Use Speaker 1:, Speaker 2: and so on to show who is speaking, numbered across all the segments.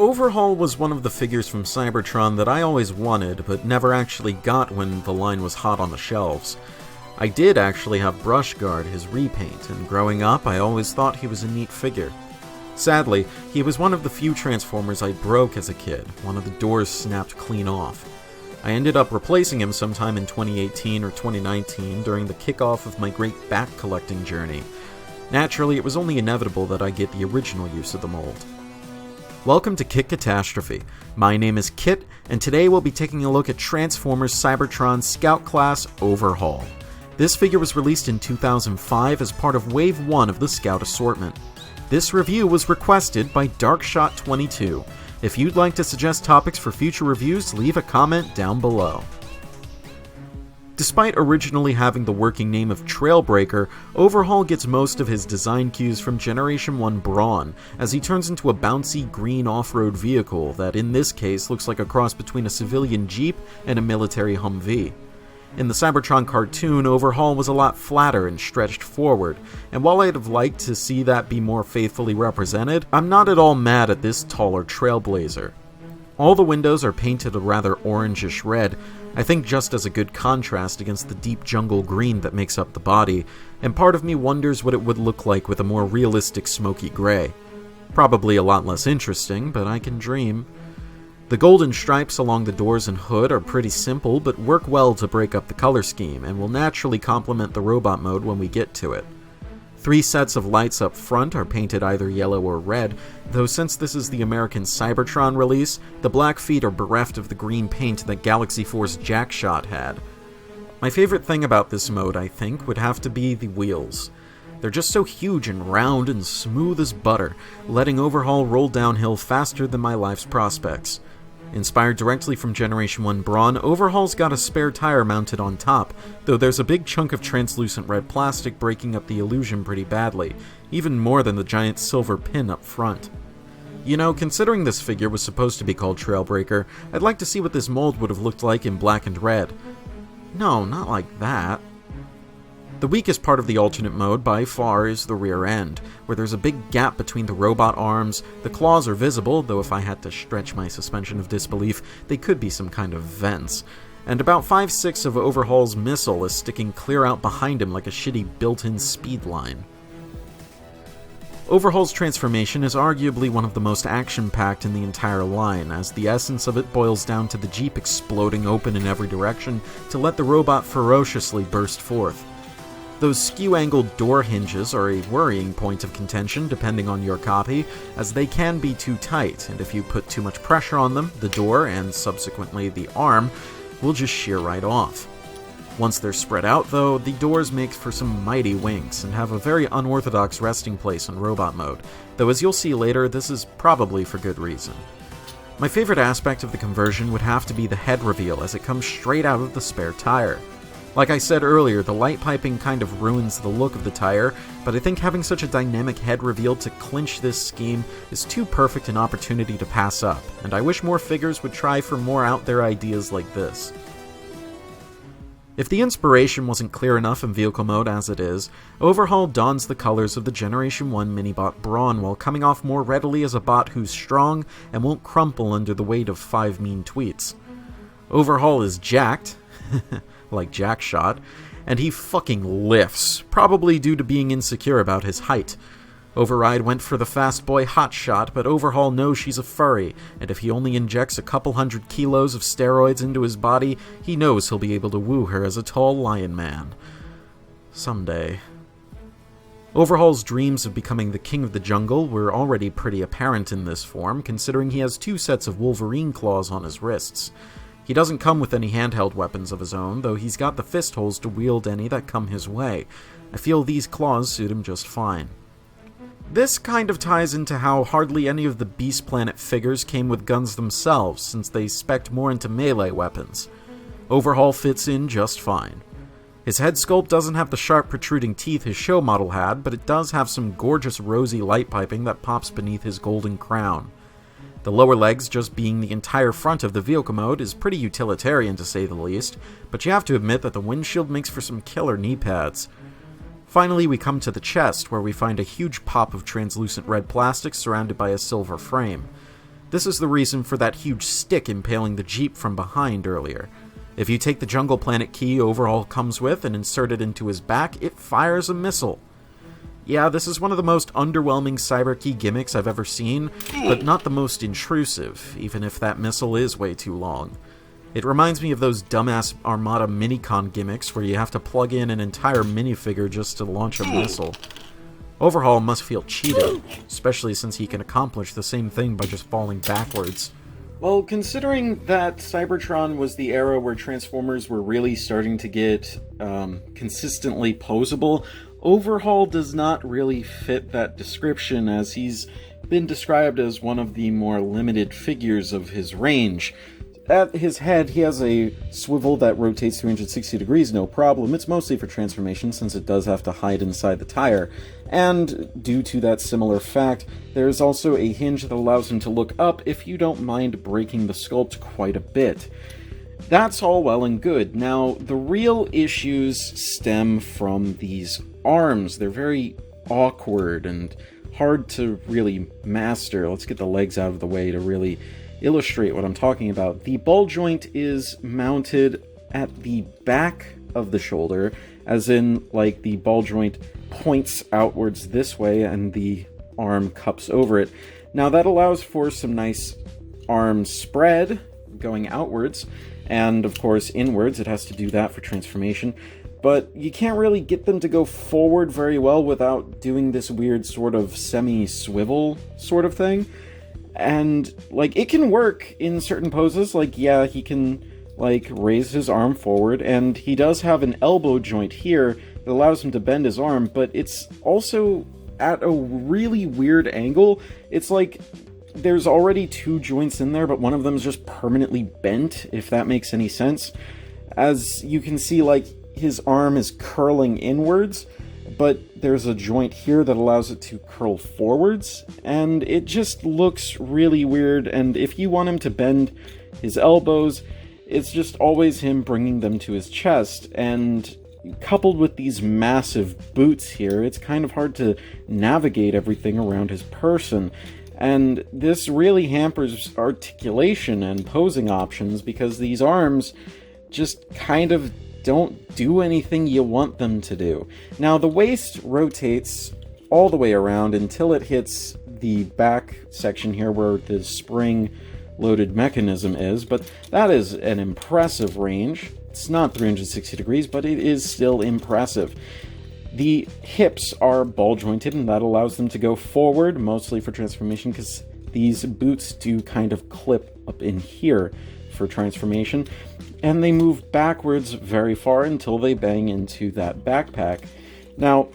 Speaker 1: Overhaul was one of the figures from Cybertron that I always wanted, but never actually got when the line was hot on the shelves. I did actually have Brushguard, his repaint, and growing up I always thought he was a neat figure. Sadly, he was one of the few Transformers I broke as a kid. One of the doors snapped clean off. I ended up replacing him sometime in 2018 or 2019 during the kickoff of my great bat collecting journey. Naturally, it was only inevitable that I get the original use of the mold. Welcome to Kit Katastrophe. My name is Kit, and today we'll be taking a look at Transformers Cybertron Scout Class Overhaul. This figure was released in 2005 as part of Wave 1 of the Scout assortment. This review was requested by Darkshot22. If you'd like to suggest topics for future reviews, leave a comment down below. Despite originally having the working name of Trailbreaker, Overhaul gets most of his design cues from Generation 1 Brawn, as he turns into a bouncy green off-road vehicle that in this case looks like a cross between a civilian Jeep and a military Humvee. In the Cybertron cartoon, Overhaul was a lot flatter and stretched forward, and while I'd have liked to see that be more faithfully represented, I'm not at all mad at this taller Trailblazer. All the windows are painted a rather orangish red, I think just as a good contrast against the deep jungle green that makes up the body, and part of me wonders what it would look like with a more realistic smoky gray. Probably a lot less interesting, but I can dream. The golden stripes along the doors and hood are pretty simple, but work well to break up the color scheme, and will naturally complement the robot mode when we get to it. 3 sets of lights up front are painted either yellow or red, though since this is the American Cybertron release, the black feet are bereft of the green paint that Galaxy Force Jackshot had. My favorite thing about this mode, I think, would have to be the wheels. They're just so huge and round and smooth as butter, letting Overhaul roll downhill faster than my life's prospects. Inspired directly from Generation 1 Brawn, Overhaul's got a spare tire mounted on top, though there's a big chunk of translucent red plastic breaking up the illusion pretty badly, even more than the giant silver pin up front. You know, considering this figure was supposed to be called Trailbreaker, I'd like to see what this mold would have looked like in black and red. No, not like that. The weakest part of the alternate mode by far is the rear end, where there's a big gap between the robot arms. The claws are visible, though if I had to stretch my suspension of disbelief, they could be some kind of vents. And about 5/6 of Overhaul's missile is sticking clear out behind him like a shitty built-in speed line. Overhaul's transformation is arguably one of the most action-packed in the entire line, as the essence of it boils down to the Jeep exploding open in every direction to let the robot ferociously burst forth. Those skew-angled door hinges are a worrying point of contention depending on your copy, as they can be too tight, and if you put too much pressure on them, the door, and subsequently the arm, will just shear right off. Once they're spread out though, the doors make for some mighty winks, and have a very unorthodox resting place in robot mode, though as you'll see later, this is probably for good reason. My favorite aspect of the conversion would have to be the head reveal, as it comes straight out of the spare tire. Like I said earlier, the light piping kind of ruins the look of the tire, but I think having such a dynamic head reveal to clinch this scheme is too perfect an opportunity to pass up, and I wish more figures would try for more out there ideas like this. If the inspiration wasn't clear enough in vehicle mode as it is, Overhaul dons the colors of the Generation 1 Minibot Brawn while coming off more readily as a bot who's strong and won't crumple under the weight of 5 mean tweets. Overhaul is jacked, like Jackshot, and he fucking lifts, probably due to being insecure about his height. Override went for the fast boy hotshot, but Overhaul knows she's a furry, and if he only injects a couple 100 kilos of steroids into his body, he knows he'll be able to woo her as a tall lion man. Someday. Overhaul's dreams of becoming the king of the jungle were already pretty apparent in this form, considering he has 2 sets of Wolverine claws on his wrists. He doesn't come with any handheld weapons of his own, though he's got the fist holes to wield any that come his way. I feel these claws suit him just fine. This kind of ties into how hardly any of the Beast Planet figures came with guns themselves, since they spec'd more into melee weapons. Overhaul fits in just fine. His head sculpt doesn't have the sharp protruding teeth his show model had, but it does have some gorgeous rosy light piping that pops beneath his golden crown. The lower legs just being the entire front of the vehicle mode is pretty utilitarian to say the least, but you have to admit that the windshield makes for some killer knee pads. Finally, we come to the chest, where we find a huge pop of translucent red plastic surrounded by a silver frame. This is the reason for that huge stick impaling the Jeep from behind earlier. If you take the Jungle Planet key Overhaul comes with and insert it into his back, it fires a missile. Yeah, this is one of the most underwhelming cyber key gimmicks I've ever seen, but not the most intrusive, even if that missile is way too long. It reminds me of those dumbass Armada Minicon gimmicks where you have to plug in an entire minifigure just to launch a missile. Overhaul must feel cheated, especially since he can accomplish the same thing by just falling backwards. Well, considering that Cybertron was the era where Transformers were really starting to get consistently posable, Overhaul does not really fit that description, as he's been described as one of the more limited figures of his range. At his head, he has a swivel that rotates 360 degrees, no problem. It's mostly for transformation, since it does have to hide inside the tire. And due to that similar fact, there's also a hinge that allows him to look up if you don't mind breaking the sculpt quite a bit. That's all well and good. Now, the real issues stem from these arms. They're very awkward and hard to really master. Let's get the legs out of the way to really illustrate what I'm talking about. The ball joint is mounted at the back of the shoulder, as in, like, the ball joint points outwards this way and the arm cups over it. Now, that allows for some nice arm spread going outwards, and of course inwards. It has to do that for transformation. But you can't really get them to go forward very well without doing this weird sort of semi-swivel sort of thing. And, like, it can work in certain poses. Like, yeah, he can, like, raise his arm forward, and he does have an elbow joint here that allows him to bend his arm, but it's also at a really weird angle. It's like there's already two joints in there, but one of them is just permanently bent, if that makes any sense. As you can see, like, his arm is curling inwards, but there's a joint here that allows it to curl forwards, and it just looks really weird. And if you want him to bend his elbows, it's just always him bringing them to his chest, and coupled with these massive boots here, it's kind of hard to navigate everything around his person. And this really hampers articulation and posing options, because these arms just kind of don't do anything you want them to do. Now, the waist rotates all the way around until it hits the back section here where the spring-loaded mechanism is, but that is an impressive range. It's not 360 degrees, but it is still impressive. The hips are ball-jointed, and that allows them to go forward, mostly for transformation, because these boots do kind of clip up in here for transformation, and they move backwards very far until they bang into that backpack. Now,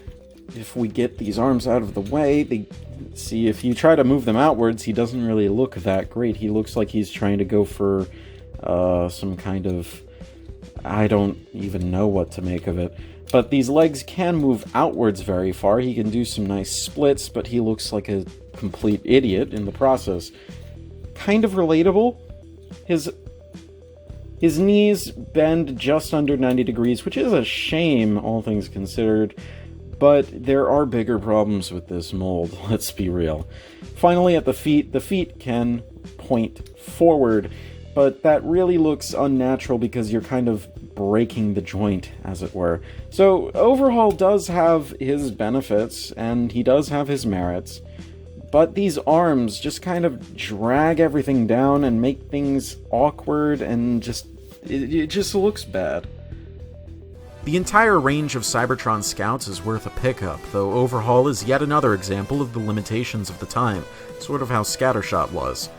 Speaker 1: if we get these arms out of the way, see, if you try to move them outwards, he doesn't really look that great. He looks like he's trying to go for some kind of... I don't even know what to make of it. But these legs can move outwards very far. He can do some nice splits, but he looks like a complete idiot in the process. Kind of relatable. His knees bend just under 90 degrees, which is a shame, all things considered. But there are bigger problems with this mold, let's be real. Finally, at the feet can point forward, but that really looks unnatural because you're kind of breaking the joint, as it were. So, Overhaul does have his benefits, and he does have his merits, but these arms just kind of drag everything down and make things awkward, and it just looks bad. The entire range of Cybertron Scouts is worth a pickup, though Overhaul is yet another example of the limitations of the time, sort of how Scattershot was.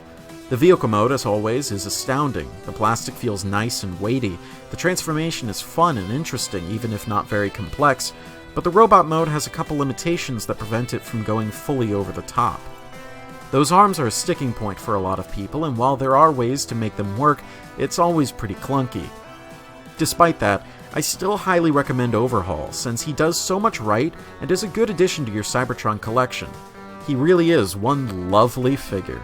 Speaker 1: The vehicle mode, as always, is astounding. The plastic feels nice and weighty, the transformation is fun and interesting, even if not very complex, but the robot mode has a couple limitations that prevent it from going fully over the top. Those arms are a sticking point for a lot of people, and while there are ways to make them work, it's always pretty clunky. Despite that, I still highly recommend Overhaul, since he does so much right and is a good addition to your Cybertron collection. He really is one lovely figure.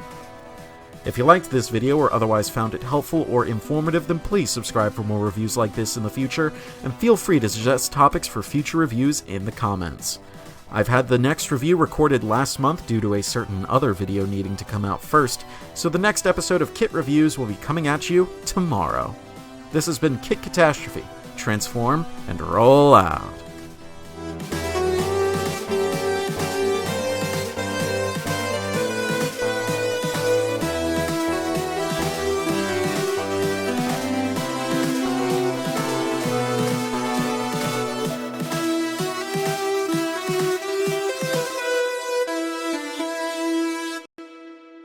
Speaker 1: If you liked this video or otherwise found it helpful or informative, then please subscribe for more reviews like this in the future, and feel free to suggest topics for future reviews in the comments. I've had the next review recorded last month due to a certain other video needing to come out first, so the next episode of Kit Reviews will be coming at you tomorrow. This has been Kit Katastrophe. Transform and roll out.